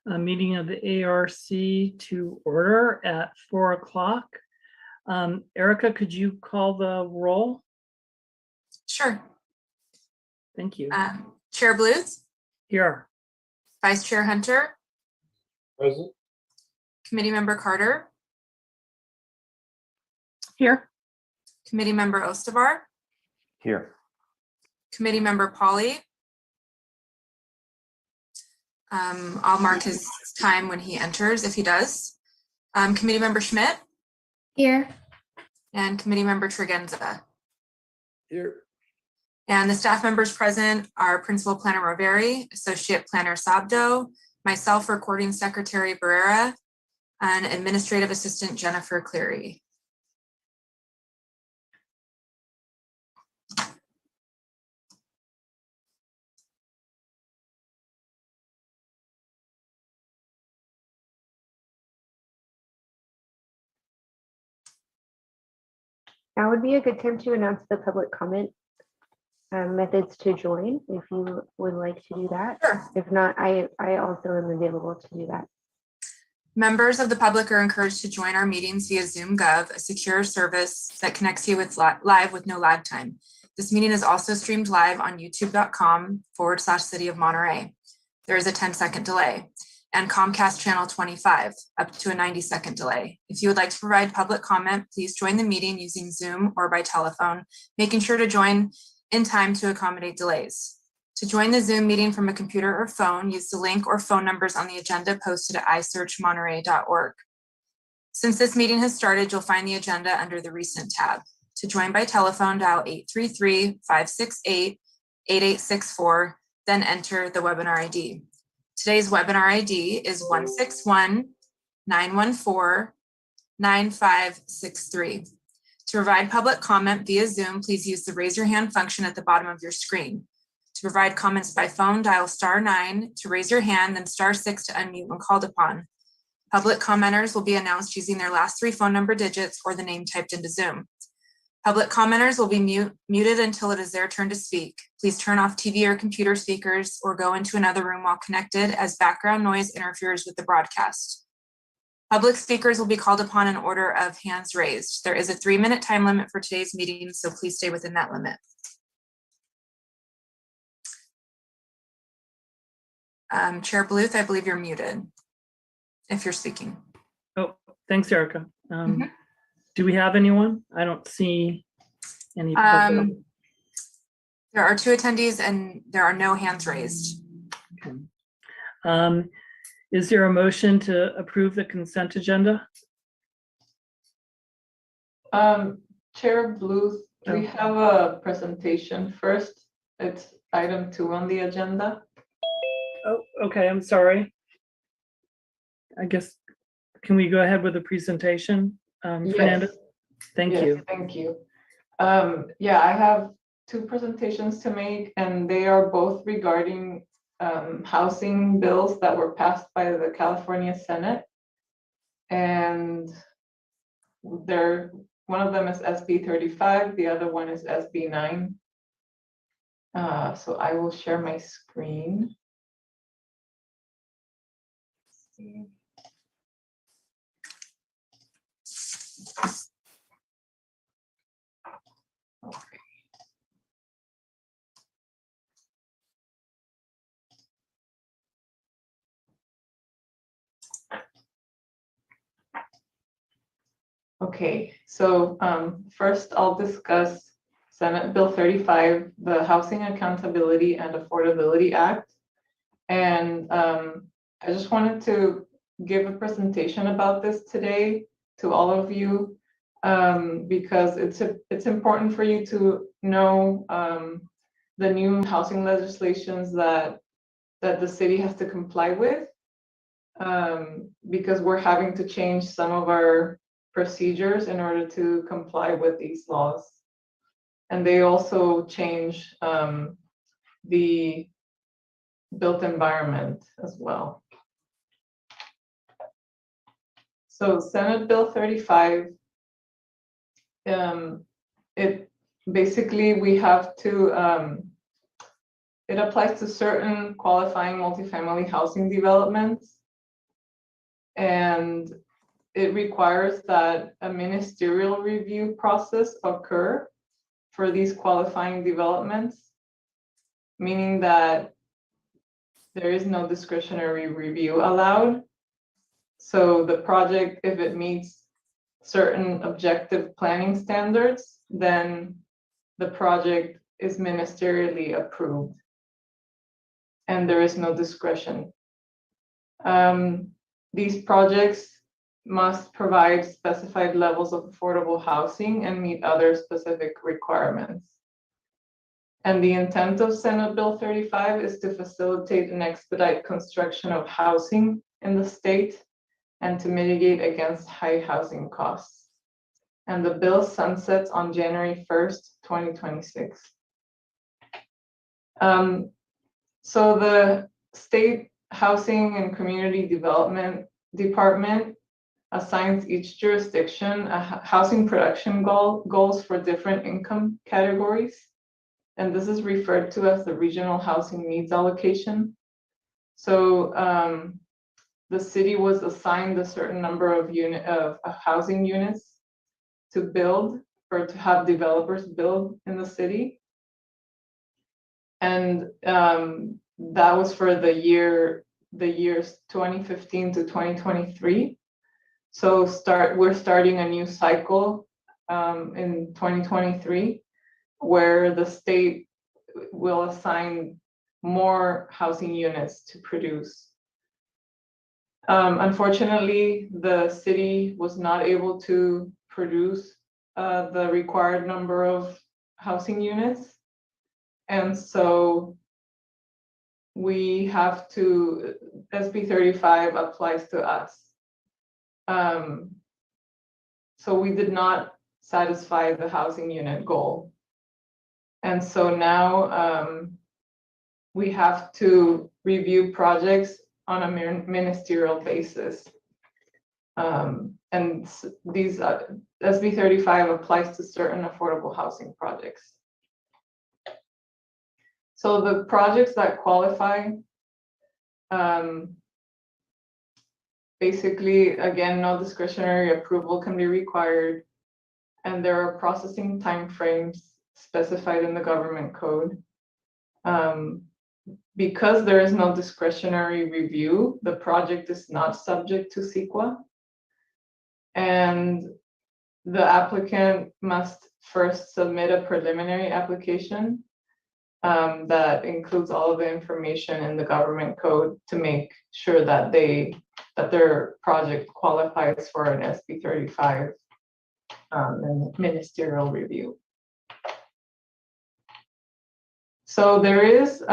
a meeting of the ARC to order at 4 o'clock. Erica, could you call the roll? Sure. Thank you. Chair Bluth, Here. Vice Chair Hunter, Present. Committee Member Carter, Here. Committee Member Ostavar, Here. Committee Member Pauly. I'll mark his time when he enters, if he does. Committee Member Schmidt. Here. And Committee Member Tregenza. Here. And the staff members present are Principal Planner Roveri, Associate Planner Sabdo, myself, Recording Secretary Barrera, and Administrative Assistant Jennifer Cleary. Now would be a good time to announce the public comment methods to join if you would like to do that. Sure. If not, I also am available to do that. Members of the public are encouraged to join our meetings via Zoom Gov, a secure service that connects you with live with no lag time. This meeting is also streamed live on youtube.com/City of Monterey. There is a 10-second delay, and Comcast channel 25, up to a 90-second delay. If you would like to provide public comment, please join the meeting using Zoom or by telephone, making sure to join in time to accommodate delays. To join the Zoom meeting from a computer or phone, use the link or phone numbers on the agenda posted at isearchmonterey.org. Since this meeting has started, you'll find the agenda under the Recent tab. To join by telephone, dial 833-568-8864, then enter the webinar ID. Today's webinar ID is 161-914-9563. To provide public comment via Zoom, please use the raise your hand function at the bottom of your screen. To provide comments by phone, dial *9 to raise your hand, then *6 to unmute when called upon. Public commenters will be announced using their last 3 phone number digits or the name typed into Zoom. Public commenters will be muted until it is their turn to speak. Please turn off TV or computer speakers or go into another room while connected, as background noise interferes with the broadcast. Public speakers will be called upon in order of hands raised. There is a 3-minute time limit for today's meeting, so please stay within that limit. Chair Bluth, I believe you're muted if you're speaking. Oh, thanks, Erica. Do we have anyone? I don't see any. There are 2 attendees and there are no hands raised. Okay. Is there a motion to approve the consent agenda? Chair Bluth, we have a presentation first. It's item 2 on the agenda. Oh, okay, I'm sorry. I guess, can we go ahead with the presentation? Fernanda? Thank you. Thank you. Yeah, I have 2 presentations to make, and they are both regarding housing bills that were passed by the California Senate. And one of them is SB 35, the other one is SB 9. So I will share my screen. Okay. Okay, so first I'll discuss Senate Bill 35, the Housing Accountability and Affordability Act. And I just wanted to give a presentation about this today to all of you because it's important for you to know the new housing legislations that the city has to comply with because we're having to change some of our procedures in order to comply with these laws. And they also change the built environment as well. So Senate Bill 35, it basically we have to, it applies to certain qualifying multifamily housing developments and it requires that a ministerial review process occur for these qualifying developments, meaning that there is no discretionary review allowed. So the project, if it meets certain objective planning standards, then the project is ministerially approved and there is no discretion. These projects must provide specified levels of affordable housing and meet other specific requirements. And the intent of Senate Bill 35 is to facilitate and expedite construction of housing in the state and to mitigate against high housing costs. And the bill sunsets on January 1st, 2026. So the State Housing and Community Development Department assigns each jurisdiction a housing production goals for different income categories. And this is referred to as the Regional Housing Needs Allocation. So the city was assigned a certain number of housing units to build or to have developers build in the city. And that was for the years 2015 to 2023. So we're starting a new cycle in 2023 where the state will assign more housing units to produce. Unfortunately, the city was not able to produce the required number of housing units. And so we have to, SB 35 applies to us. So we did not satisfy the housing unit goal. And so now we have to review projects on a ministerial basis. And these SB 35 applies to certain affordable housing projects. So the projects that qualify, basically, again, no discretionary approval can be required, and there are processing timeframes specified in the government code. Because there is no discretionary review, the project is not subject to CEQA. And the applicant must first submit a preliminary application that includes all of the information in the government code to make sure that their project qualifies for an SB 35 ministerial review. So there is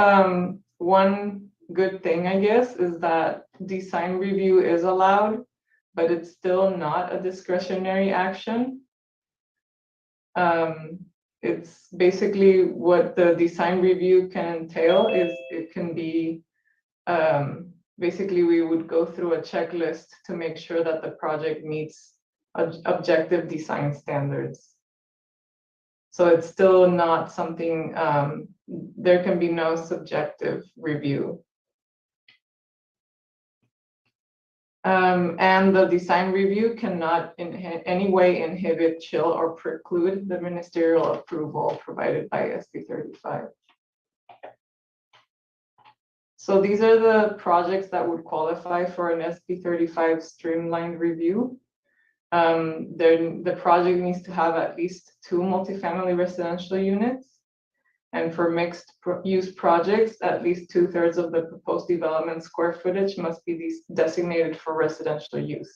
one good thing, I guess, is that design review is allowed, but it's still not a discretionary action. It's basically what the design review can entail is it can be, basically we would go through a checklist to make sure that the project meets objective design standards. So it's still not something, there can be no subjective review. And the design review cannot in any way inhibit, chill, or preclude the ministerial approval provided by SB 35. So these are the projects that would qualify for an SB 35 streamlined review. The project needs to have at least 2 multifamily residential units. And for mixed use projects, at least 2/3 of the proposed development square footage must be designated for residential use.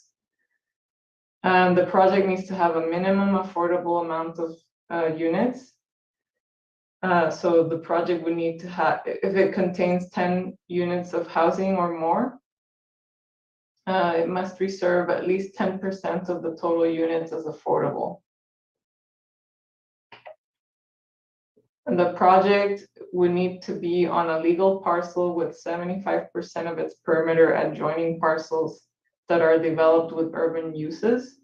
The project needs to have a minimum affordable amount of units. So the project would need to have, if it contains 10 units of housing or more, it must reserve at least 10% of the total units as affordable. And the project would need to be on a legal parcel with 75% of its perimeter adjoining parcels that are developed with urban uses.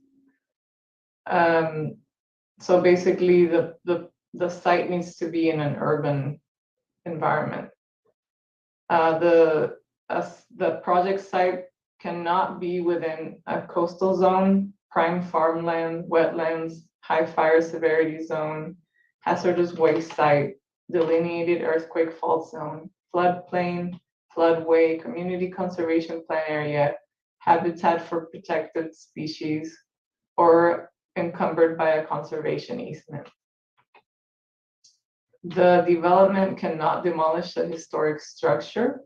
So basically the site needs to be in an urban environment. The project site cannot be within a coastal zone, prime farmland, wetlands, high fire severity zone, hazardous waste site, delineated earthquake fault zone, floodplain, floodway, community conservation plan area, habitat for protected species, or encumbered by a conservation easement. The development cannot demolish a historic structure,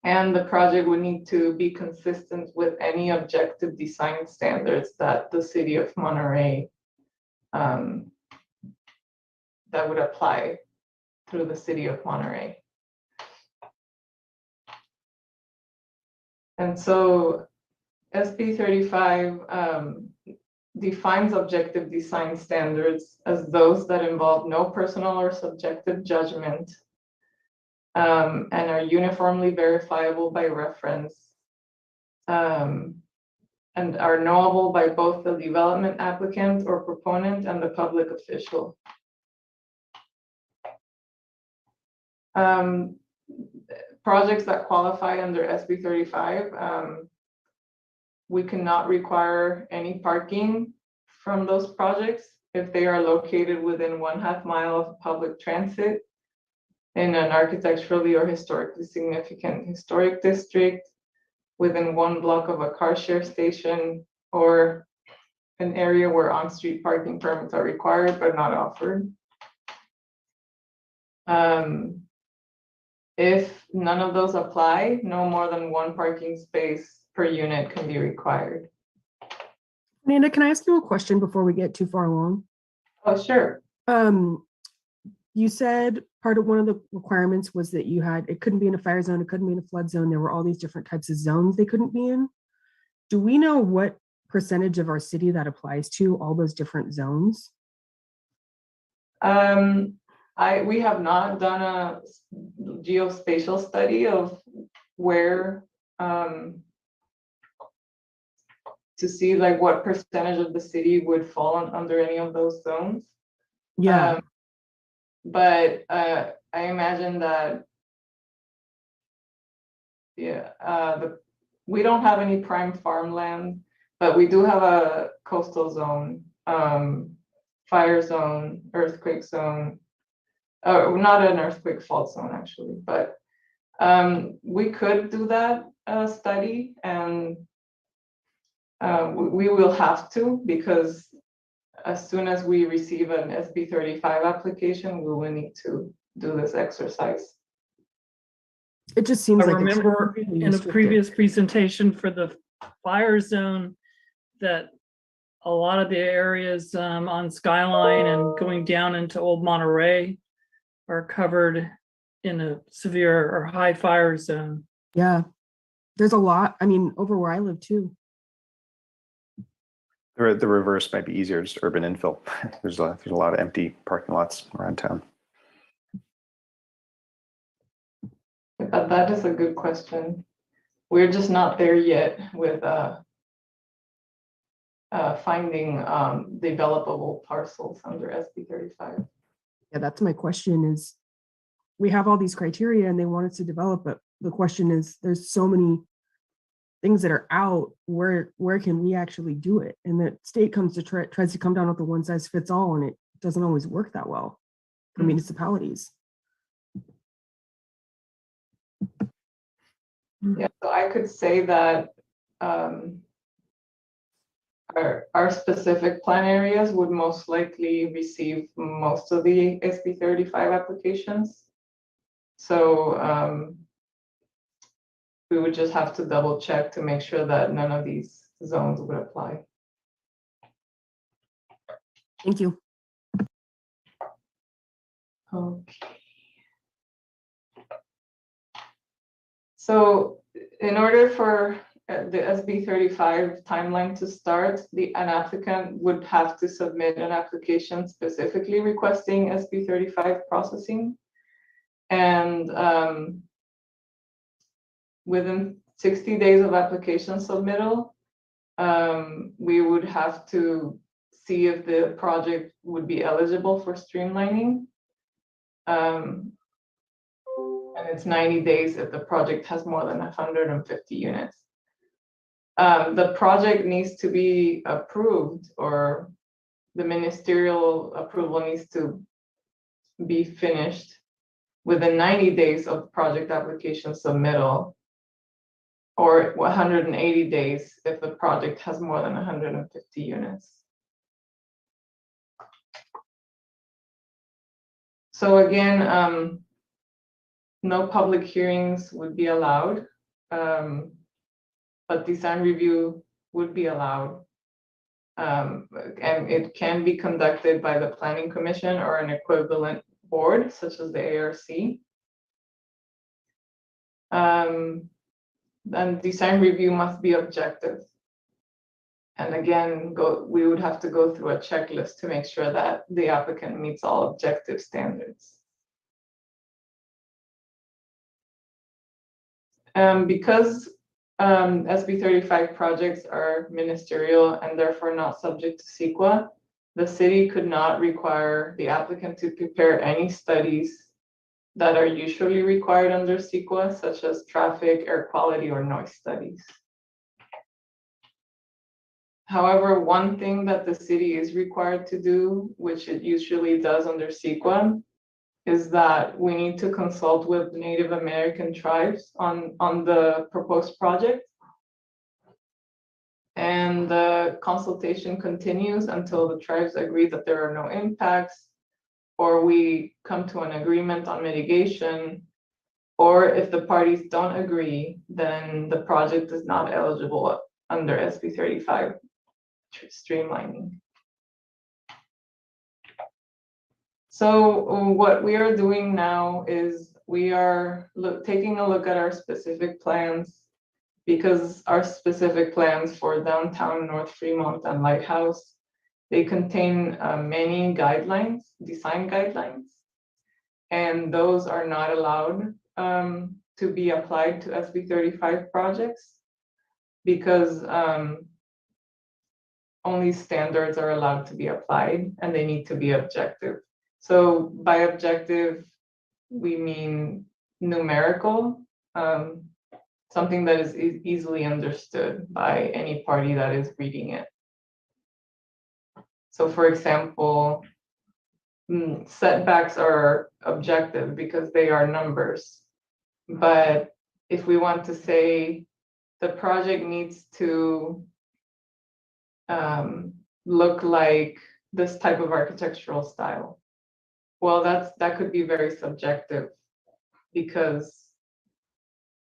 and the project would need to be consistent with any objective design standards that the city of Monterey that would apply through the city of Monterey. And so SB 35 defines objective design standards as those that involve no personal or subjective judgment and are uniformly verifiable by reference and are knowable by both the development applicant or proponent and the public official. Projects that qualify under SB 35, we cannot require any parking from those projects if they are located within 1/2 mile of public transit in an architecturally or historically significant historic district, within 1 block of a car share station, or an area where on-street parking permits are required but not offered. If none of those apply, no more than 1 parking space per unit can be required. Amanda, can I ask you a question before we get too far along? Oh, sure. You said part of one of the requirements was that it couldn't be in a fire zone, it couldn't be in a flood zone. There were all these different types of zones they couldn't be in. Do we know what percentage of our city that applies to, all those different zones? We have not done a geospatial study of where to see like what percentage of the city would fall under any of those zones. Yeah. But I imagine that, we don't have any prime farmland, but we do have a coastal zone, fire zone, earthquake zone, not an earthquake fault zone actually, but we could do that study, and we will have to, because as soon as we receive an SB 35 application, we will need to do this exercise. It just seems I like it's remember really in a restrictive. previous presentation for the fire zone that a lot of the areas on Skyline and going down into Old Monterey are covered in a severe or high fire zone. Yeah, there's a lot. I mean, over where I live too. The reverse might be easier, just urban infill. There's a lot of empty parking lots around town. That is a good question. We're just not there yet with finding developable parcels under SB 35. Yeah, that's my question is, we have all these criteria and they want us to develop, but the question is, there's so many things that are out, where can we actually do it? And the state comes to tries to come down with the one size fits all, and it doesn't always work that well for municipalities. Yeah, so I could say that our specific plan areas would most likely receive most of the SB 35 applications. So we would just have to double check to make sure that none of these zones would apply. Thank you. Okay. So in order for the SB 35 timeline to start, an applicant would have to submit an application specifically requesting SB 35 processing. And within 60 days of application submittal, we would have to see if the project would be eligible for streamlining. And and it's 90 days if the project has more than 150 units. The project needs to be approved, or the ministerial approval needs to be finished within 90 days of project application submittal, or 180 days if the project has more than 150 units. So again, no public hearings would be allowed, but design review would be allowed. And it can be conducted by the Planning Commission or an equivalent board, such as the ARC. And design review must be objective. And again, we would have to go through a checklist to make sure that the applicant meets all objective standards. Because SB 35 projects are ministerial and therefore not subject to CEQA, the city could not require the applicant to prepare any studies that are usually required under CEQA, such as traffic, air quality, or noise studies. However, one thing that the city is required to do, which it usually does under CEQA, is that we need to consult with Native American tribes on the proposed project. And the consultation continues until the tribes agree that there are no impacts, or we come to an agreement on mitigation, or if the parties don't agree, then the project is not eligible under SB 35 streamlining. So what we are doing now is we are taking a look at our specific plans, because our specific plans for downtown North Fremont and Lighthouse, they contain many guidelines, design guidelines, and those are not allowed to be applied to SB 35 projects, because only standards are allowed to be applied, and they need to be objective. So by objective, we mean numerical, something that is easily understood by any party that is reading it. So for example, setbacks are objective because they are numbers. But if we want to say the project needs to look like this type of architectural style, well, that could be very subjective, because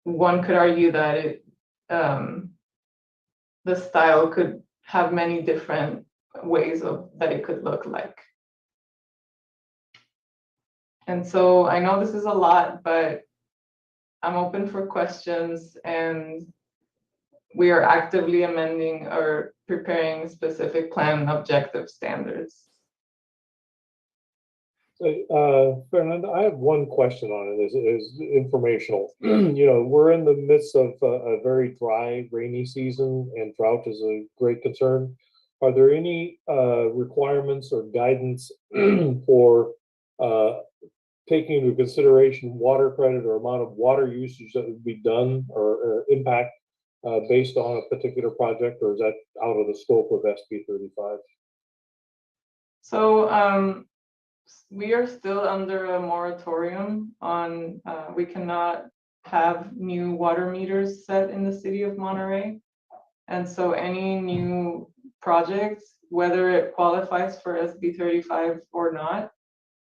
one could argue that the style could have many different ways that it could look like. And so I know this is a lot, but I'm open for questions, and we are actively amending or preparing specific plan objective standards. Fernanda, I have one question on it. Is informational. We're in the midst of a very dry, rainy season, and drought is a great concern. Are there any requirements or guidance for taking into consideration water credit or amount of water usage that would be done or impact based on a particular project, or is that out of the scope of SB 35? So we are still under a moratorium on, we cannot have new water meters set in the city of Monterey. And so any new projects, whether it qualifies for SB 35 or not,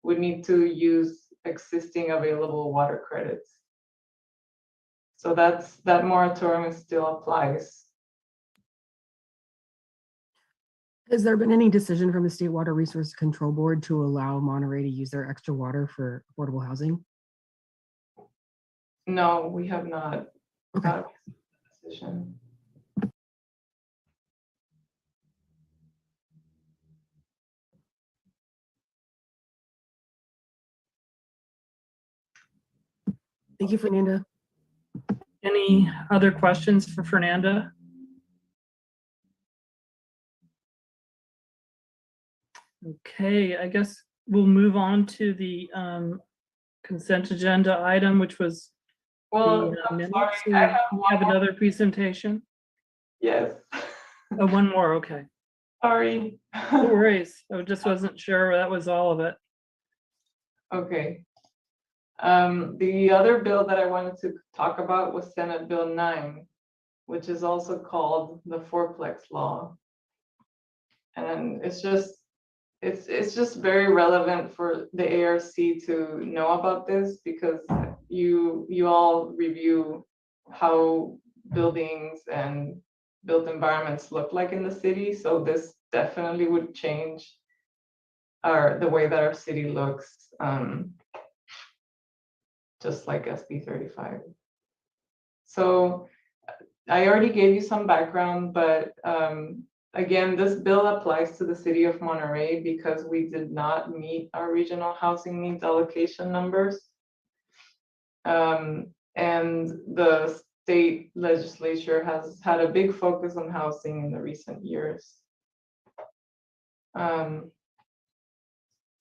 would need to use existing available water credits. So that moratorium still applies. Has there been any decision from the State Water Resource Control Board to allow Monterey to use their extra water for affordable housing? No, we have not Okay. got a decision. Thank you, Fernanda. Any other questions for Fernanda? Okay, I guess we'll move on to the consent agenda item, which was Well, the I'm minutes. sorry, We I have have one more. another presentation. Yes. Oh, one more, okay. Sorry. No worries. I just wasn't sure that was all of it. Okay. The other bill that I wanted to talk about was Senate Bill 9, which is also called the Fourplex Law. And it's just very relevant for the ARC to know about this, because you all review how buildings and built environments look like in the city. So this definitely would change the way that our city looks, just like SB 35. So I already gave you some background, but again, this bill applies to the city of Monterey because we did not meet our regional housing needs allocation numbers. And the state legislature has had a big focus on housing in the recent years.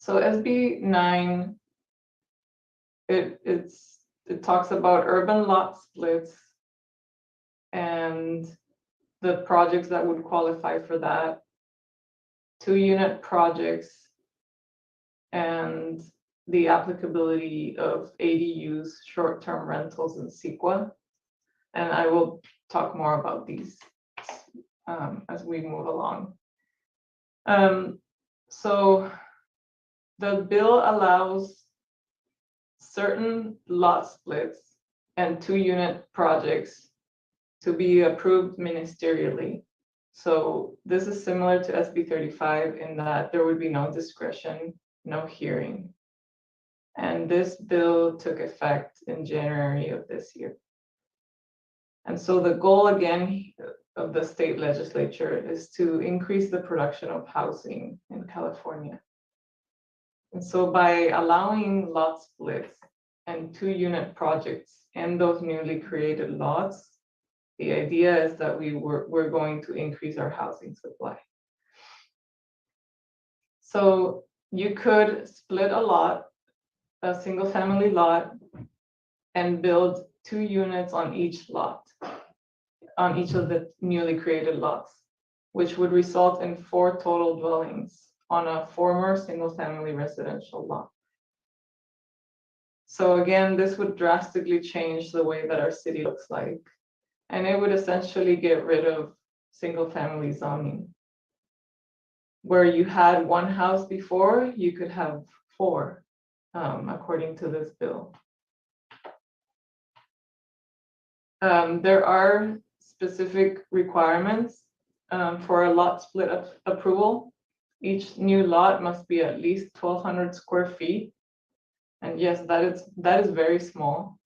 So SB 9, it talks about urban lot splits and the projects that would qualify for that, 2-unit projects, and the applicability of ADUs, short-term rentals in CEQA. And I will talk more about these as we move along. So the bill allows certain lot splits and 2-unit projects to be approved ministerially. So this is similar to SB 35 in that there would be no discretion, no hearing. And this bill took effect in January of this year. And so the goal again of the state legislature is to increase the production of housing in California. And so by allowing lot splits and 2-unit projects in those newly created lots, the idea is that we're going to increase our housing supply. So you could split a lot, a single family lot, and build 2 units on each lot, on each of the newly created lots, which would result in 4 total dwellings on a former single family residential lot. So again, this would drastically change the way that our city looks like. And it would essentially get rid of single family zoning. Where you had 1 house before, you could have 4, according to this bill. There are specific requirements for a lot split approval. Each new lot must be at least 1,200 square feet. And yes, that is very small.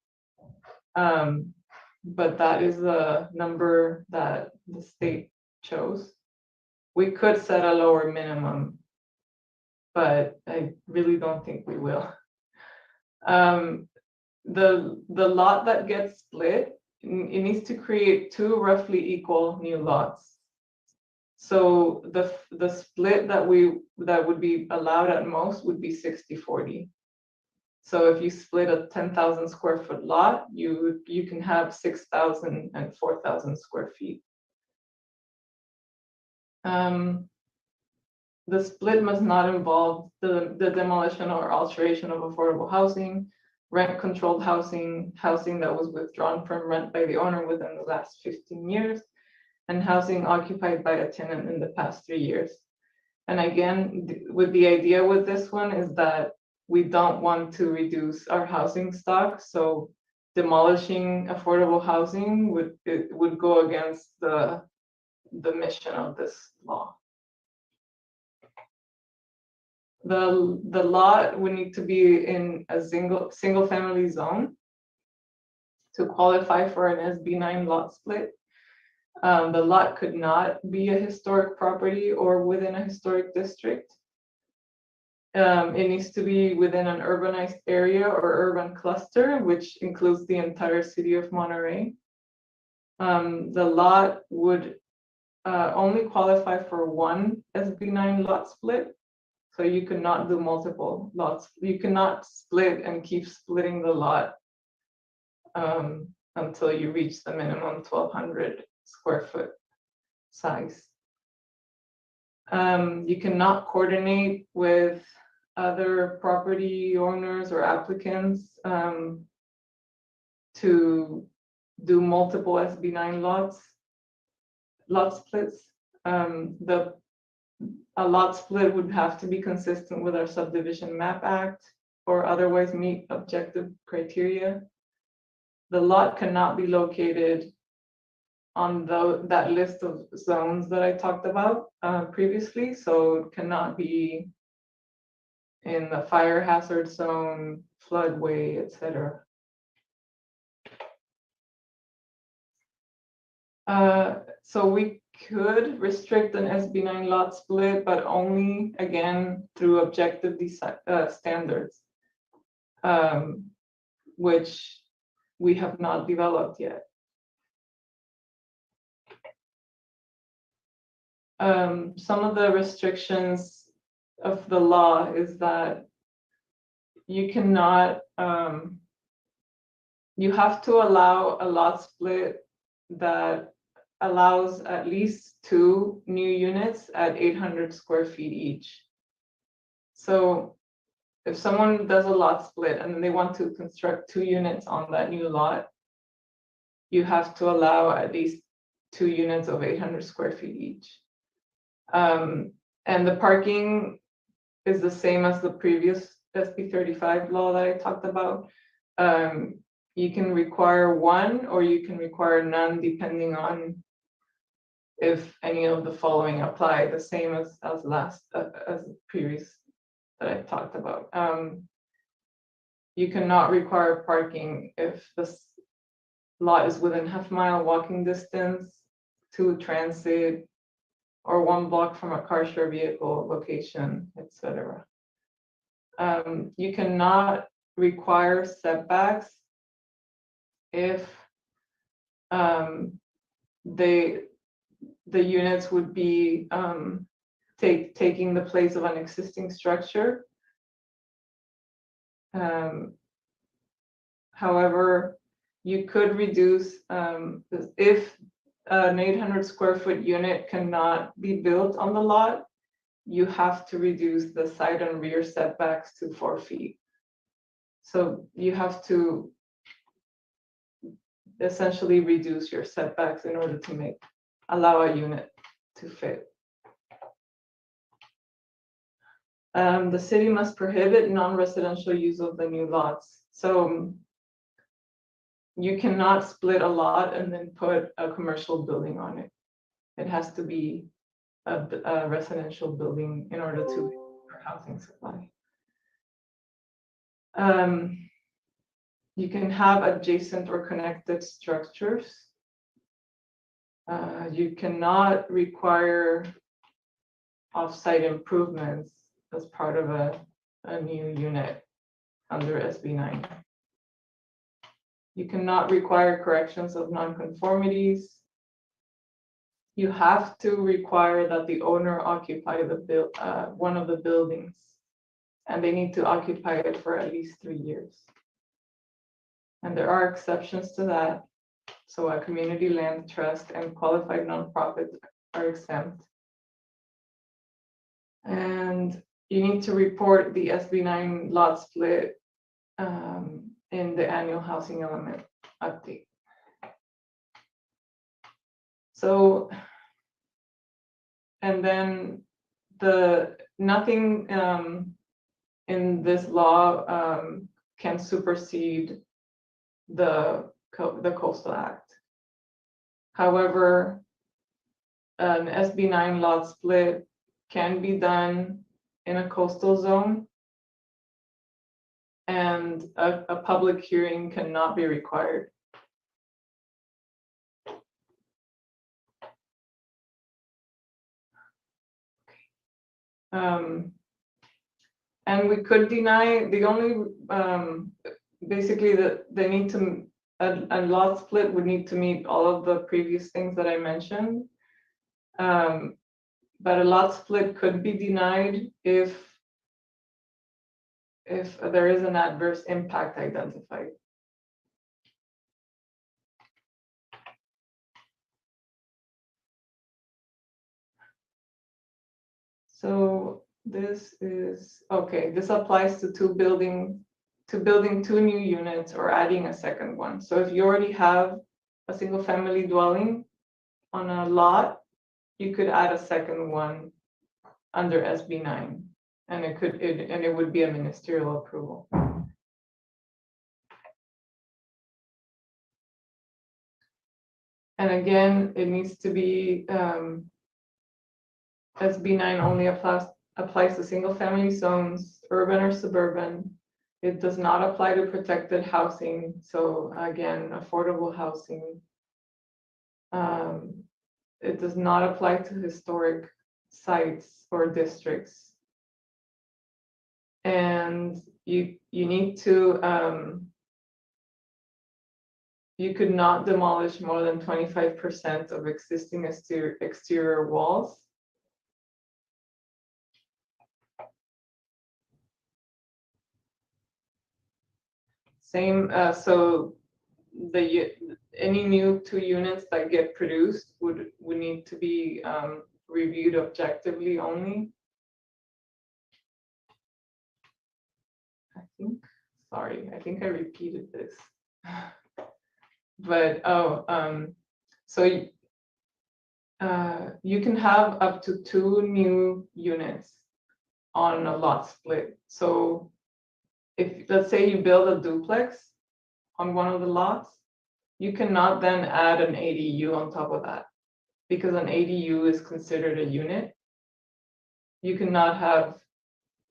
But that is the number that the state chose. We could set a lower minimum, but I really don't think we will. The lot that gets split, it needs to create 2 roughly equal new lots. So the split that would be allowed at most would be 60-40. So if you split a 10,000 square foot lot, you can have 6,000 and 4,000 square feet. The split must not involve the demolition or alteration of affordable housing, rent-controlled housing, housing that was withdrawn from rent by the owner within the last 15 years, and housing occupied by a tenant in the past 3 years. And again, with the idea with this one is that we don't want to reduce our housing stock, so demolishing affordable housing would go against the mission of this law. The lot would need to be in a single family zone to qualify for an SB 9 lot split. The lot could not be a historic property or within a historic district. It needs to be within an urbanized area or urban cluster, which includes the entire city of Monterey. The lot would only qualify for 1 SB 9 lot split. So you could not do multiple lots. You cannot split and keep splitting the lot until you reach the minimum 1,200 square foot size. You cannot coordinate with other property owners or applicants to do multiple SB9 lot splits. A lot split would have to be consistent with our Subdivision Map Act or otherwise meet objective criteria. The lot cannot be located on that list of zones that I talked about previously, so it cannot be in the fire hazard zone, floodway, etc. So we could restrict an SB9 lot split, but only, again, through objective standards, which we have not developed yet. Some of the restrictions of the law is that you cannot, you have to allow a lot split that allows at least 2 new units at 800 square feet each. So if someone does a lot split and they want to construct 2 units on that new lot, you have to allow at least 2 units of 800 square feet each. And the parking is the same as the previous SB 35 law that I talked about. You can require 1 or you can require none depending on if any of the following apply, the same as previous that I talked about. You cannot require parking if this lot is within half-mile walking distance to transit or 1 block from a car share vehicle location, etc. You cannot require setbacks if the units would be taking the place of an existing structure. However, you could reduce if an 800 square foot unit cannot be built on the lot, you have to reduce the side and rear setbacks to 4 feet. So you have to essentially reduce your setbacks in order to allow a unit to fit. The city must prohibit non-residential use of the new lots. So you cannot split a lot and then put a commercial building on it. It has to be a residential building in order to for housing supply. You can have adjacent or connected structures. You cannot require off-site improvements as part of a new unit under SB 9. You cannot require corrections of nonconformities. You have to require that the owner occupy one of the buildings, and they need to occupy it for at least 3 years. And there are exceptions to that. So a community land trust and qualified nonprofits are exempt. And you need to report the SB 9 lot split in the annual housing element update. So, and then nothing in this law can supersede the Coastal Act. However, an SB 9 lot split can be done in a coastal zone, and a public hearing cannot be required. And we could deny the only basically they need to a lot split would need to meet all of the previous things that I mentioned. But a lot split could be denied if if there is an adverse impact identified. So this is, okay, this applies to building 2 new units or adding a second one. So if you already have a single family dwelling on a lot, you could add a second one under SB 9, and it would be a ministerial approval. And again, it needs to be SB 9 only applies to single family zones, urban or suburban. It does not apply to protected housing. So again, affordable housing. It does not apply to historic sites or districts. And you need to, you could not demolish more than 25% of existing exterior walls. Same, so any new 2 units that get produced would need to be reviewed objectively only. I think I repeated this. But so you can have up to 2 new units on a lot split. So if, let's say you build a duplex on one of the lots, you cannot then add an ADU on top of that, because an ADU is considered a unit. You cannot have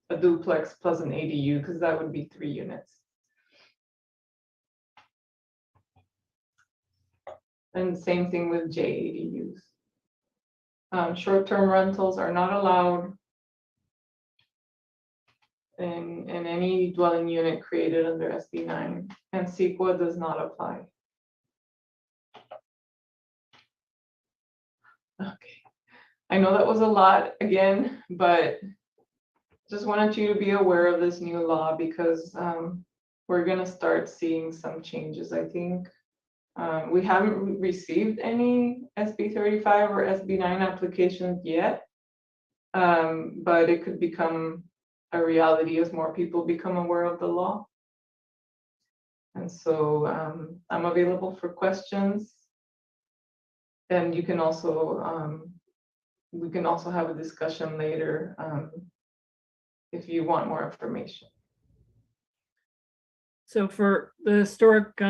a duplex plus an ADU, because that would be 3 units. And same thing with JADUs. Short-term rentals are not allowed in any dwelling unit created under SB 9, and CEQA does not apply. Okay, I know that was a lot again, but just wanted you to be aware of this new law, because we're gonna start seeing some changes, I think. We haven't received any SB 35 or SB 9 applications yet, but it could become a reality as more people become aware of the law. And so I'm available for questions. And you can also, we can also have a discussion later if you want more information. So for the historic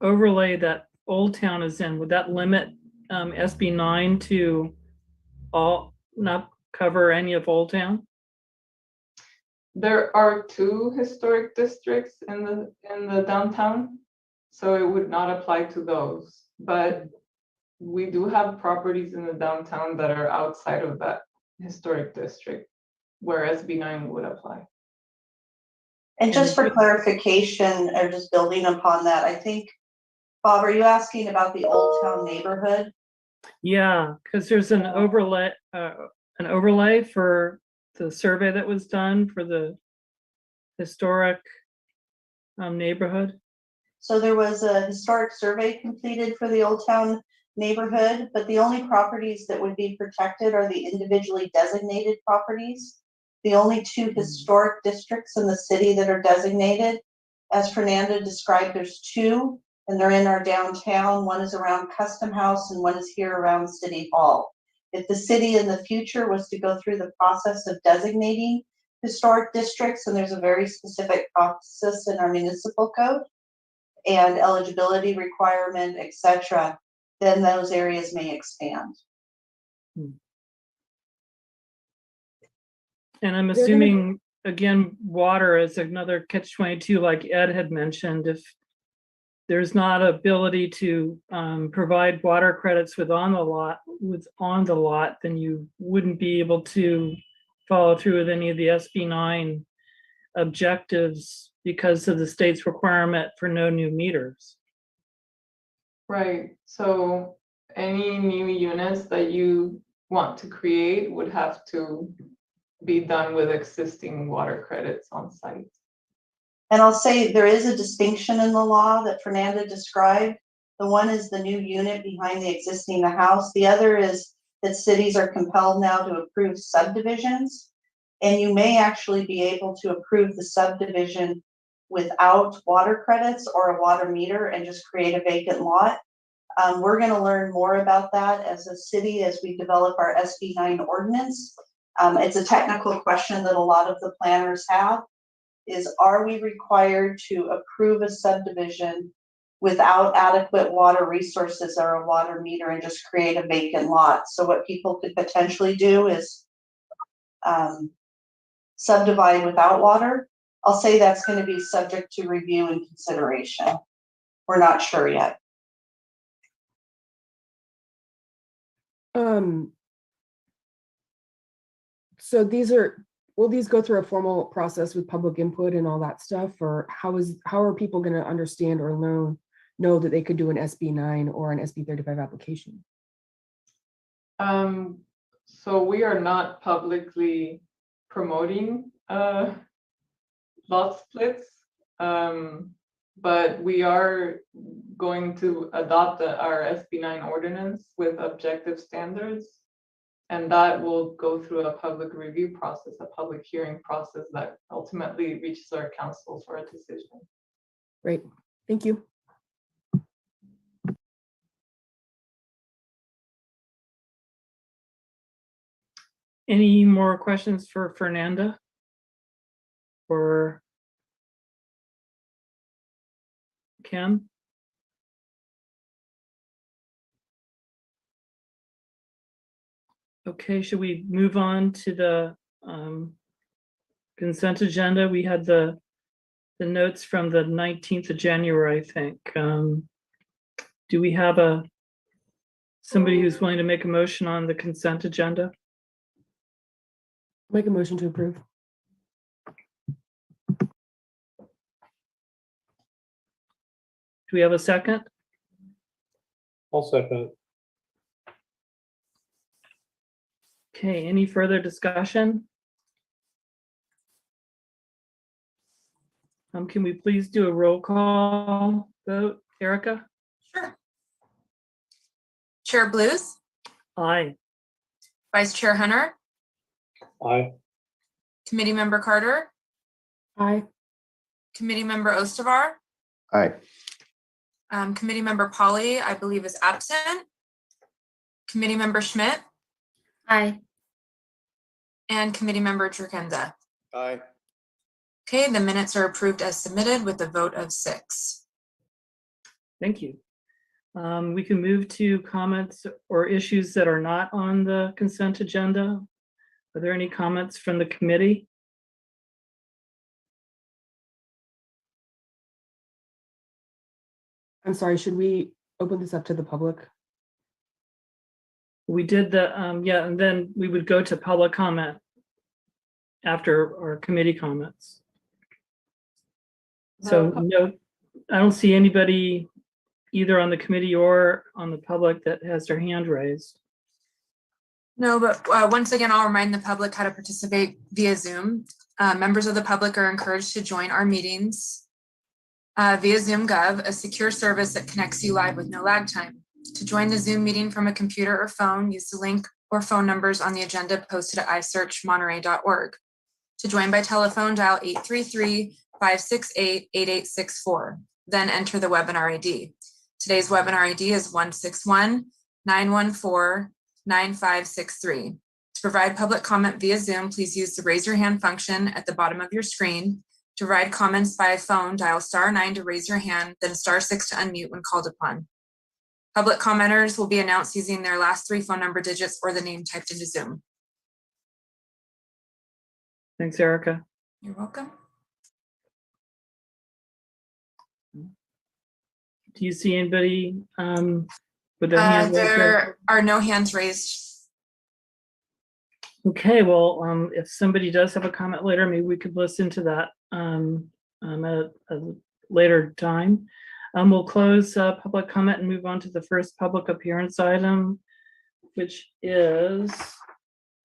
overlay that Old Town is in, would that limit SB 9 to all, not cover any of Old Town? There are 2 historic districts in the downtown, so it would not apply to those. But we do have properties in the downtown that are outside of that historic district, where SB 9 would apply. And just for clarification, or just building upon that, I think, Bob, are you asking about the Old Town neighborhood? Yeah, because there's an overlay for the survey that was done for the historic neighborhood. So there was a historic survey completed for the Old Town neighborhood, but the only properties that would be protected are the individually designated properties. The only 2 historic districts in the city that are designated, as Fernanda described, there's 2, and they're in our downtown. One is around Custom House and one is here around City Hall. If the city in the future was to go through the process of designating historic districts, and there's a very specific process in our municipal code and eligibility requirement, etc., then those areas may expand. And I'm assuming, again, water is another catch-22, like Ed had mentioned. If there's not ability to provide water credits on the lot, then you wouldn't be able to follow through with any of the SB 9 objectives because of the state's requirement for no new meters. Right, so any new units that you want to create would have to be done with existing water credits on site. And I'll say there is a distinction in the law that Fernanda described. The one is the new unit behind the existing house. The other is that cities are compelled now to approve subdivisions. And you may actually be able to approve the subdivision without water credits or a water meter and just create a vacant lot. We're going to learn more about that as a city as we develop our SB 9 ordinance. It's a technical question that a lot of the planners have, is are we required to approve a subdivision without adequate water resources or a water meter and just create a vacant lot? So what people could potentially do is subdivide without water. I'll say that's going to be subject to review and consideration. We're not sure yet. So will these go through a formal process with public input and all that stuff? Or how are people going to understand or know that they could do an SB 9 or an SB 35 application? So we are not publicly promoting lot splits, but we are going to adopt our SB 9 ordinance with objective standards. And that will go through a public review process, a public hearing process that ultimately reaches our council for a decision. Great, thank you. Any more questions for Fernanda? Or Kim? Okay, should we move on to the consent agenda? We had the notes from the 19th of January, I think. Do we have somebody who's willing to make a motion on the consent agenda? Make a motion to approve. Do we have a second? I'll second. Okay, any further discussion? Can we please do a roll call vote? Erica? Sure. Chair Blues, Aye. Vice Chair Hunter, Aye. Committee Member Carter, Aye. Committee Member Ostavar, Aye. Committee Member Polly, I believe, is absent. Committee Member Schmidt. Aye. And Committee Member Turkenza. Aye. Okay, the minutes are approved as submitted with a vote of 6. Thank you. We can move to comments or issues that are not on the consent agenda. Are there any comments from the committee? I'm sorry, should we open this up to the public? We did the, yeah, and then we would go to public comment after our committee comments. So no, I don't see anybody either on the committee or on the public that has their hand raised. No, but once again, I'll remind the public how to participate via Zoom. Members of the public are encouraged to join our meetings via Zoom Gov, a secure service that connects you live with no lag time. To join the Zoom meeting from a computer or phone, use the link or phone numbers on the agenda posted at isearchmonterey.org. To join by telephone, dial 833-568-8864, then enter the webinar ID. Today's webinar ID is 161-914-9563. To provide public comment via Zoom, please use the raise your hand function at the bottom of your screen. To provide comments via phone, dial *9 to raise your hand, then *6 to unmute when called upon. Public commenters will be announced using their last 3 phone number digits or the name typed into Zoom. Thanks, Erica. You're welcome. Do you see anybody with their hand raised? There are no hands raised. Okay, well, if somebody does have a comment later, maybe we could listen to that at a later time. We'll close public comment and move on to the first public appearance item, which is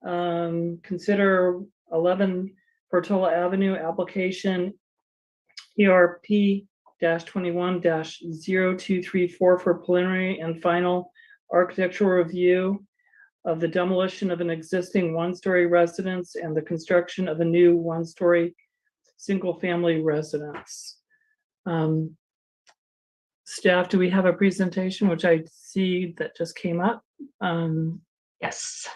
consider 11 Portola Avenue, application ERP-21-0234 for preliminary and final architectural review of the demolition of an existing one-story residence and the construction of a new one-story single-family residence. Staff, do we have a presentation, which I see that just came up? Yes.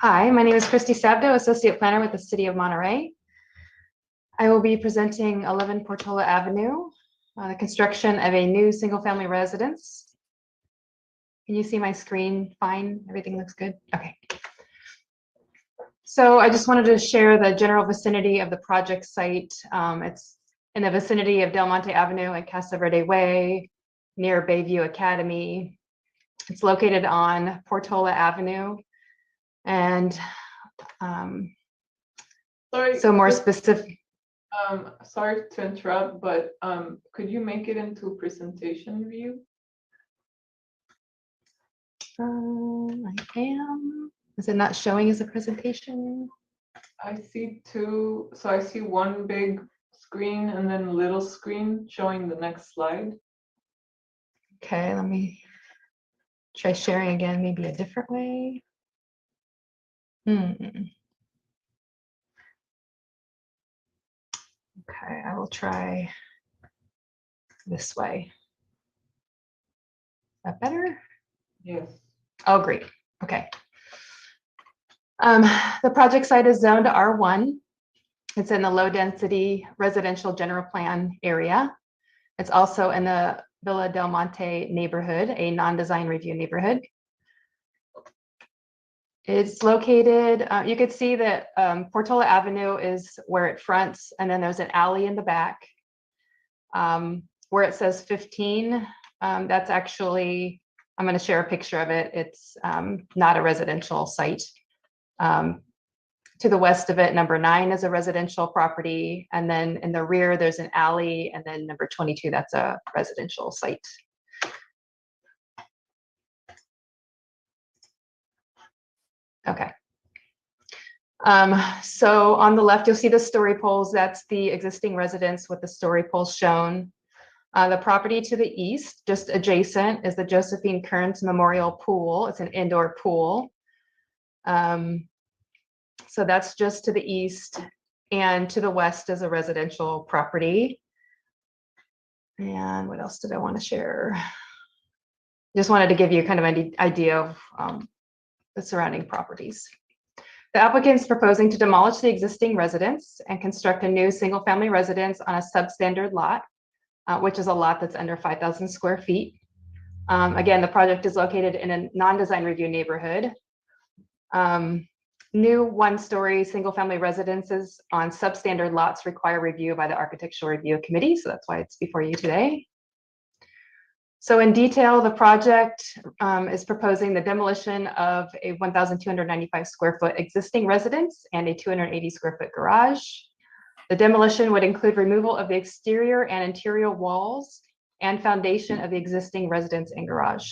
Hi, my name is Christy Sabdo, Associate Planner with the City of Monterey. I will be presenting 11 Portola Avenue, the construction of a new single-family residence. Can you see my screen fine? Everything looks good? Okay. So I just wanted to share the general vicinity of the project site. It's in the vicinity of Del Monte Avenue and Casa Verde Way, near Bayview Academy. It's located on Portola Avenue. And Sorry. so more specific. Sorry to interrupt, but could you make it into presentation view? I am. Is it not showing as a presentation? I see two. So I see one big screen and then a little screen showing the next slide. Okay, let me try sharing again, maybe a different way. Okay, I will try this way. Is that better? Yes. Oh, great. Okay. The project site is zoned R1. It's in the low density residential general plan area. It's also in the Villa Del Monte neighborhood, a non-design review neighborhood. It's located, you could see that Portola Avenue is where it fronts, and then there's an alley in the back. Where it says 15, that's actually, I'm going to share a picture of it. It's not a residential site. To the west of it, number 9 is a residential property. And then in the rear, there's an alley. And then number 22, that's a residential site. Okay. So on the left, you'll see the story poles. That's the existing residence with the story poles shown. The property to the east, just adjacent, is the Josephine Kearns Memorial Pool. It's an indoor pool. So that's just to the east, and to the west is a residential property. And what else did I want to share? Just wanted to give you kind of an idea of the surrounding properties. The applicant is proposing to demolish the existing residence and construct a new single-family residence on a substandard lot, which is a lot that's under 5,000 square feet. Again, the project is located in a non-design review neighborhood. New one-story single-family residences on substandard lots require review by the Architectural Review Committee, so that's why it's before you today. So in detail, the project is proposing the demolition of a 1,295 square foot existing residence and a 280 square foot garage. The demolition would include removal of the exterior and interior walls and foundation of the existing residence and garage,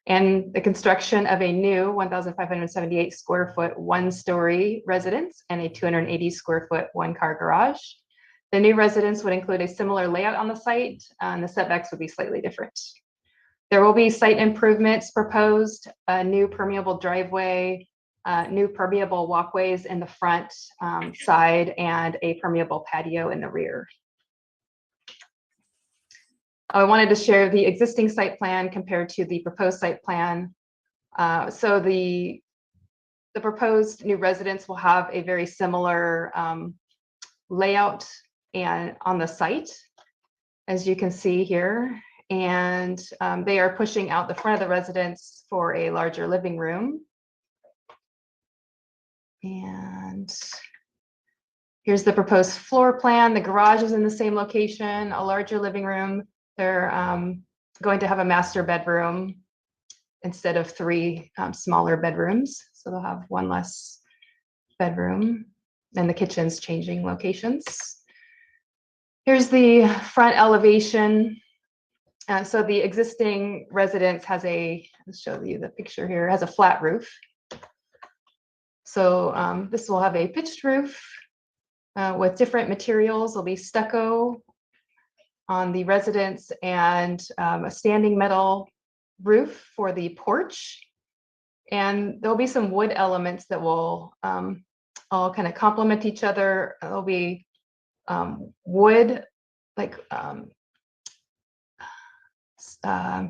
and the construction of a new 1,578 square foot one-story residence and a 280 square foot one-car garage. The new residence would include a similar layout on the site, and the setbacks would be slightly different. There will be site improvements proposed, a new permeable driveway, new permeable walkways in the front side, and a permeable patio in the rear. I wanted to share the existing site plan compared to the proposed site plan. So the proposed new residence will have a very similar layout and on the site, as you can see here. And they are pushing out the front of the residence for a larger living room. And here's the proposed floor plan. The garage is in the same location, a larger living room. They're going to have a master bedroom instead of 3 smaller bedrooms. So they'll have 1 less bedroom, and the kitchen's changing locations. Here's the front elevation. So the existing residence has a, I'll show you the picture here, has a flat roof. So this will have a pitched roof with different materials. There'll be stucco on the residence and a standing metal roof for the porch. And there'll be some wood elements that will all kind of complement each other. There'll be wood, like I'm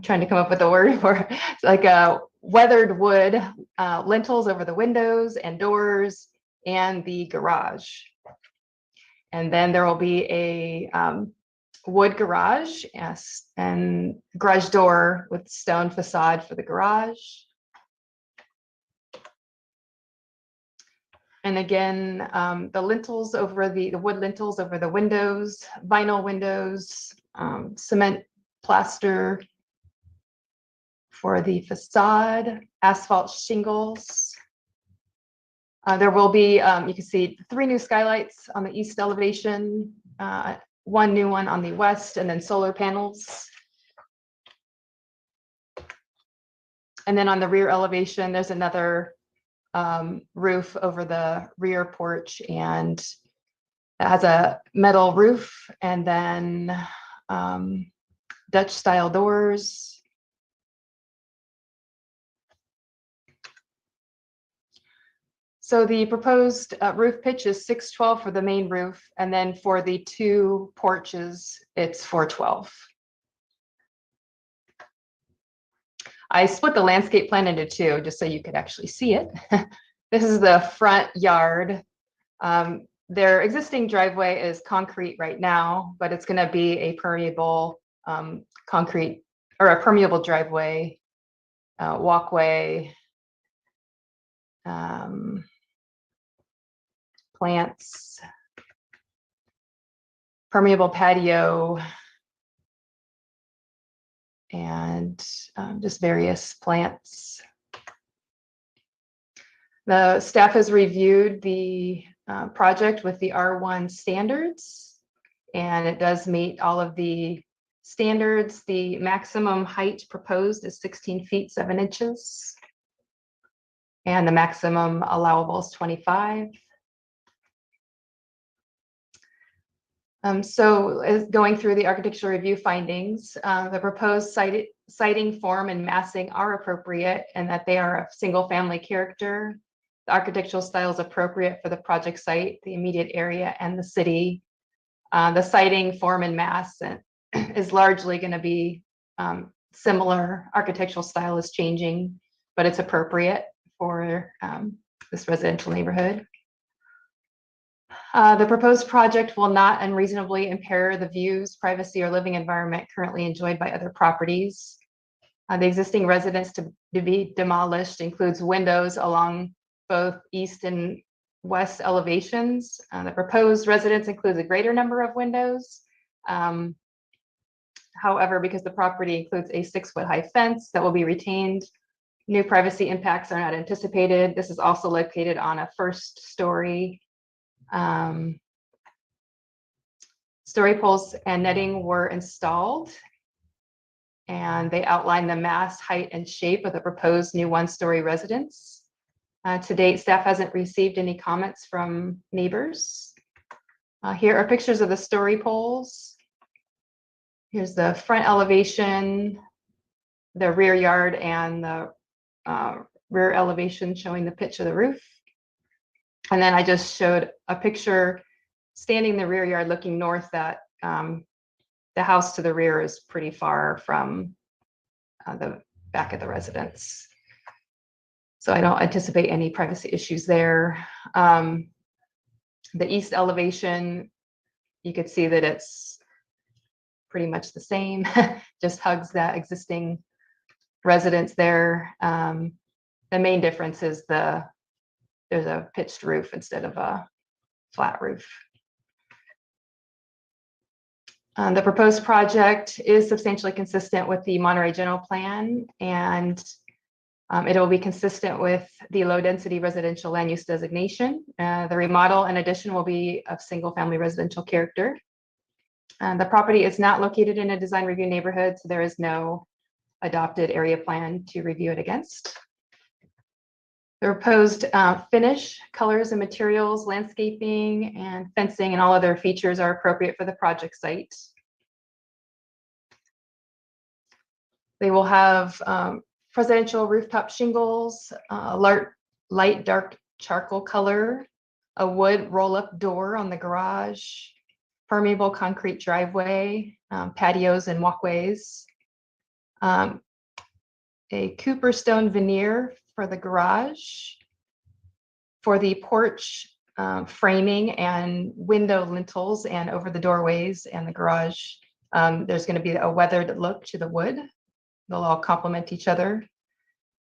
trying to come up with a word for like a weathered wood lintels over the windows and doors and the garage. And then there will be a wood garage, yes, and garage door with stone facade for the garage. And again, the lintels over the wood lintels over the windows, vinyl windows, cement plaster for the facade, asphalt shingles. There will be, you can see 3 new skylights on the east elevation, 1 new one on the west, and then solar panels. And then on the rear elevation, there's another roof over the rear porch, and it has a metal roof and then Dutch style doors. So the proposed roof pitch is 612 for the main roof, and then for the 2 porches, it's 412. I split the landscape plan into 2 just so you could actually see it. This is the front yard. Their existing driveway is concrete right now, but it's going to be a permeable concrete or a permeable driveway, walkway, plants, permeable patio, and just various plants. The staff has reviewed the project with the R1 standards, and it does meet all of the standards. The maximum height proposed is 16 feet 7 inches, and the maximum allowable is 25. So as going through the architectural review findings, the proposed siting form and massing are appropriate and that they are of single family character. The architectural style is appropriate for the project site, the immediate area, and the city. The siting form and mass is largely going to be similar. Architectural style is changing, but it's appropriate for this residential neighborhood. The proposed project will not unreasonably impair the views, privacy, or living environment currently enjoyed by other properties. The existing residence to be demolished includes windows along both east and west elevations. The proposed residence includes a greater number of windows. However, because the property includes a 6-foot high fence that will be retained, new privacy impacts are not anticipated. This is also located on a 1st story. Story poles and netting were installed, and they outline the mass, height, and shape of the proposed new 1-story residence. To date, staff hasn't received any comments from neighbors. Here are pictures of the story poles. Here's the front elevation, the rear yard, and the rear elevation showing the pitch of the roof. And then I just showed a picture standing in the rear yard looking north that the house to the rear is pretty far from the back of the residence. So I don't anticipate any privacy issues there. The east elevation, you could see that it's pretty much the same, just hugs that existing residence there. The main difference is there's a pitched roof instead of a flat roof. The proposed project is substantially consistent with the Monterey General Plan, and it will be consistent with the low density residential land use designation. The remodel and addition will be of single family residential character. The property is not located in a design review neighborhood, so there is no adopted area plan to review it against. The proposed finish, colors and materials, landscaping and fencing and all other features are appropriate for the project site. They will have presidential rooftop shingles, light dark charcoal color, a wood roll-up door on the garage, permeable concrete driveway, patios and walkways, a Cooper stone veneer for the garage, for the porch framing and window lintels and over the doorways and the garage. There's going to be a weathered look to the wood. They'll all complement each other.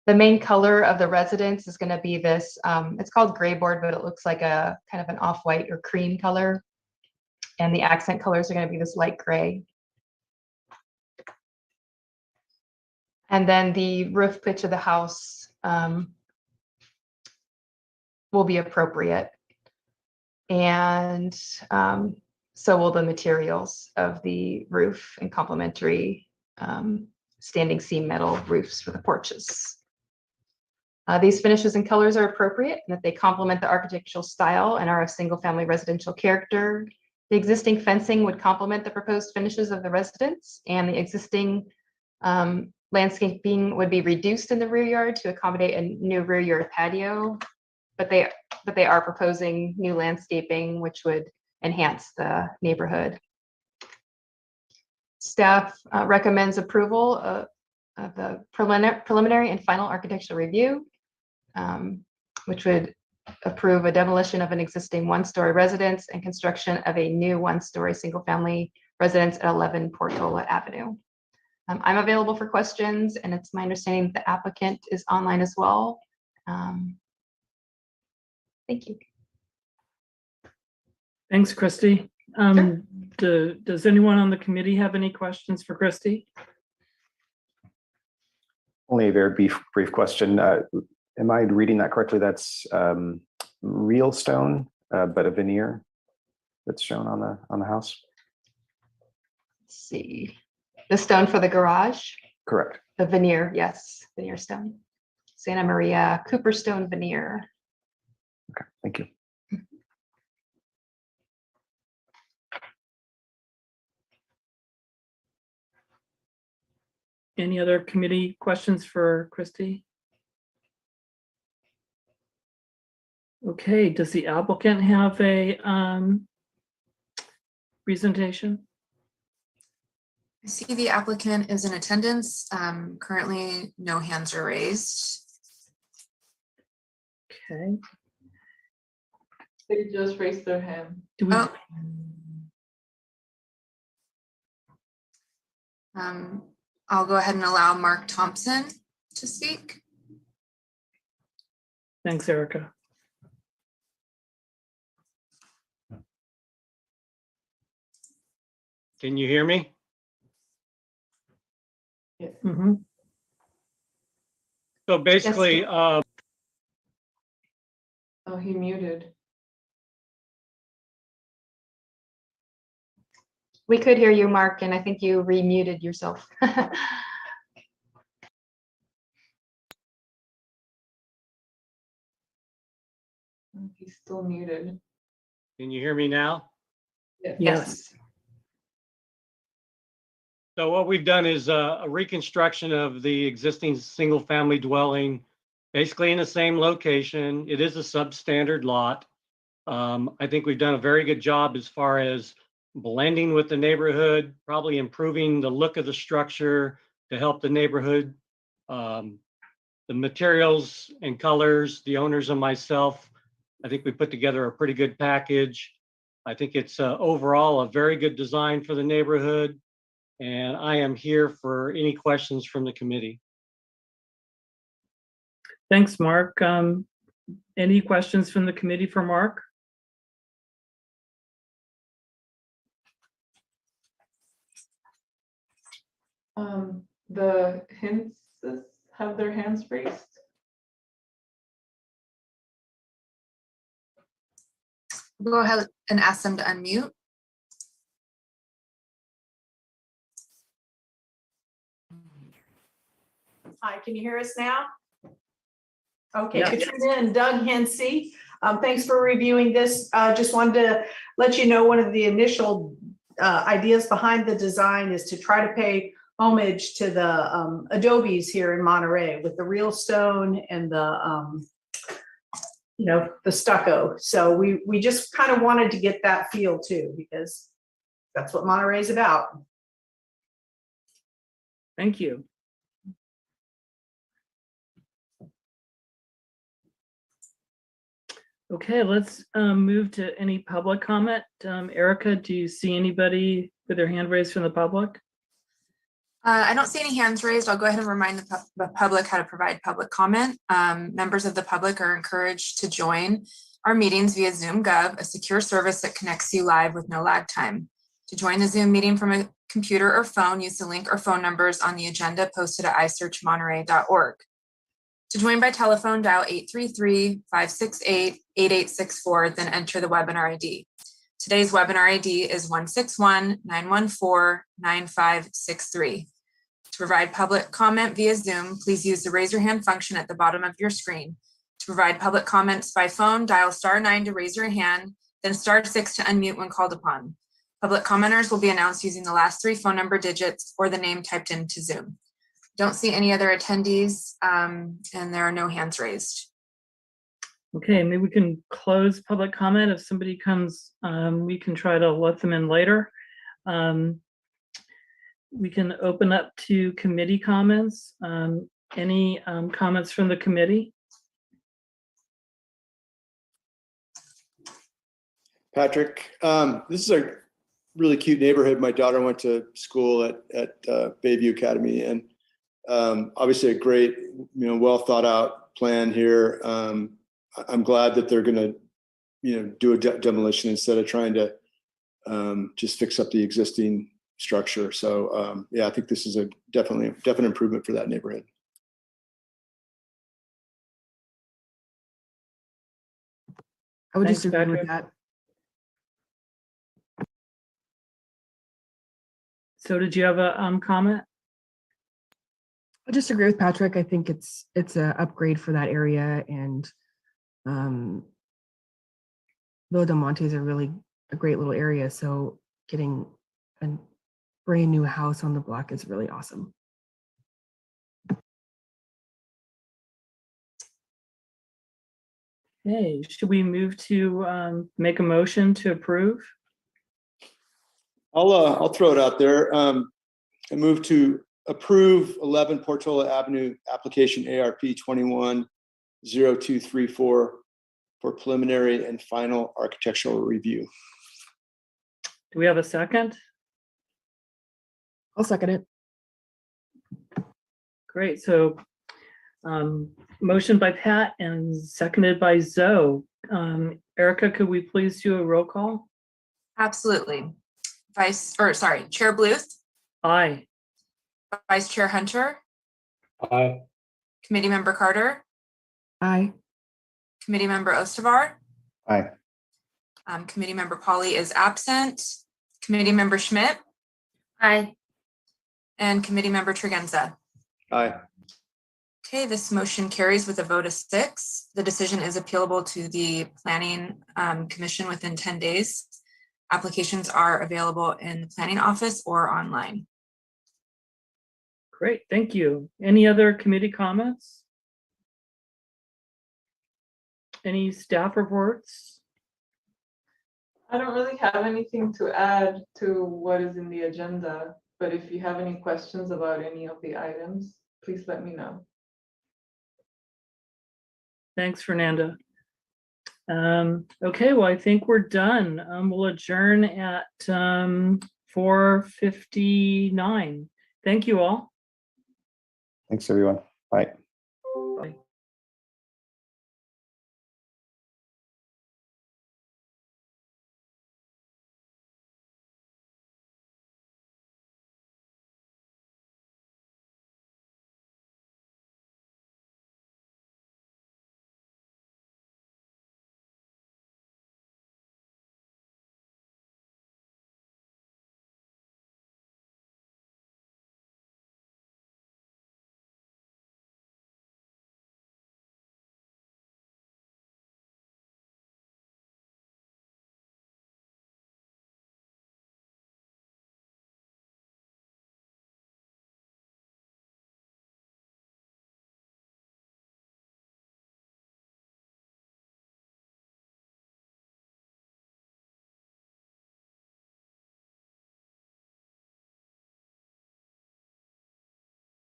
The main color of the residence is going to be this, it's called gray board, but it looks like a kind of an off-white or cream color. And the accent colors are going to be this light gray. And then the roof pitch of the house will be appropriate. And so will the materials of the roof and complementary standing seam metal roofs for the porches. These finishes and colors are appropriate and that they complement the architectural style and are of single-family residential character. The existing fencing would complement the proposed finishes of the residence, and the existing landscaping would be reduced in the rear yard to accommodate a new rear yard patio. But they are proposing new landscaping, which would enhance the neighborhood. Staff recommends approval of the preliminary and final architectural review, which would approve a demolition of an existing one-story residence and construction of a new one-story single-family residence at 11 Portola Avenue. I'm available for questions, and it's my understanding that the applicant is online as well. Thank you. Thanks, Christy. Does anyone on the committee have any questions for Christy? Only a very brief question. Am I reading that correctly? That's real stone, but a veneer that's shown on the house? Let's see. The stone for the garage? Correct. The veneer, yes, veneer stone. Santa Maria Cooper stone veneer. Okay, thank you. Any other committee questions for Christy? Okay, does the applicant have a presentation? I see the applicant is in attendance. Currently, no hands are raised. Okay. They just raised their hand. Do we? Oh. I'll go ahead and allow Mark Thompson to speak. Thanks, Erica. Can you hear me? Mm-hmm. So basically, Yes. Oh, he muted. We could hear you, Mark, and I think you remuted yourself. He's still muted. can you hear me now? Yes. So what we've done is a reconstruction of the existing single-family dwelling, basically in the same location. It is a substandard lot. I think we've done a very good job as far as blending with the neighborhood, probably improving the look of the structure to help the neighborhood. The materials and colors, the owners and myself, I think we put together a pretty good package. I think it's overall a very good design for the neighborhood. And I am here for any questions from the committee. Thanks, Mark. Any questions from the committee for Mark? The hints have their hands raised. Go ahead and ask them to unmute. Hi, can you hear us now? Okay, Yeah. Katrina and Doug Hensey, thanks for reviewing this. Just wanted to let you know, one of the initial ideas behind the design is to try to pay homage to the adobes here in Monterey with the real stone and the, the stucco. So we just kind of wanted to get that feel too, because that's what Monterey is about. Thank you. Okay, let's move to any public comment. Erica, do you see anybody with their hand raised from the public? I don't see any hands raised. I'll go ahead and remind the public how to provide public comment. Members of the public are encouraged to join our meetings via Zoom Gov, a secure service that connects you live with no lag time. To join the Zoom meeting from a computer or phone, use the link or phone numbers on the agenda posted at isearchmonterey.org. To join by telephone, dial 833-568-8864, then enter the webinar ID. Today's webinar ID is 161-914-9563. To provide public comment via Zoom, please use the raise your hand function at the bottom of your screen. To provide public comments by phone, dial *9 to raise your hand, then *6 to unmute when called upon. Public commenters will be announced using the last 3 phone number digits or the name typed into Zoom. Don't see any other attendees, and there are no hands raised. Okay, maybe we can close public comment. If somebody comes, we can try to let them in later. We can open up to committee comments. Any comments from the committee? Patrick, this is a really cute neighborhood. My daughter went to school at Bayview Academy, and obviously a great, well thought out plan here. I'm glad that they're going to, do a demolition instead of trying to just fix up the existing structure. So yeah, I think this is a definite improvement for that neighborhood. I would Thanks, just agree with Patrick. that. So did you have a comment? I just agree with Patrick. I think it's an upgrade for that area, and Villa Del Monte is a great little area. So getting a brand new house on the block is really awesome. Hey, should we move to make a motion to approve? I'll throw it out there. I move to approve 11 Portola Avenue application ARP 210234 for preliminary and final architectural review. Do we have a second? I'll second it. Great. So motion by Pat and seconded by Zoe. Erica, could we please do a roll call? Absolutely. Chair Bluth, Aye. Vice Chair Hunter, Aye. Committee Member Carter, Aye. Committee Member Ostavar, Aye. Committee Member Polly is absent, Committee Member Schmidt. Aye. And Committee Member Tregenza. Aye. Okay, this motion carries with a vote of 6. The decision is appealable to the Planning Commission within 10 days. Applications are available in the planning office or online. Great, thank you. Any other committee comments? Any staff reports? I don't really have anything to add to what is in the agenda, but if you have any questions about any of the items, please let me know. Thanks, Fernanda. Okay, well, I think we're done. We'll adjourn at 4:59. Thank you all. Thanks, everyone. Bye.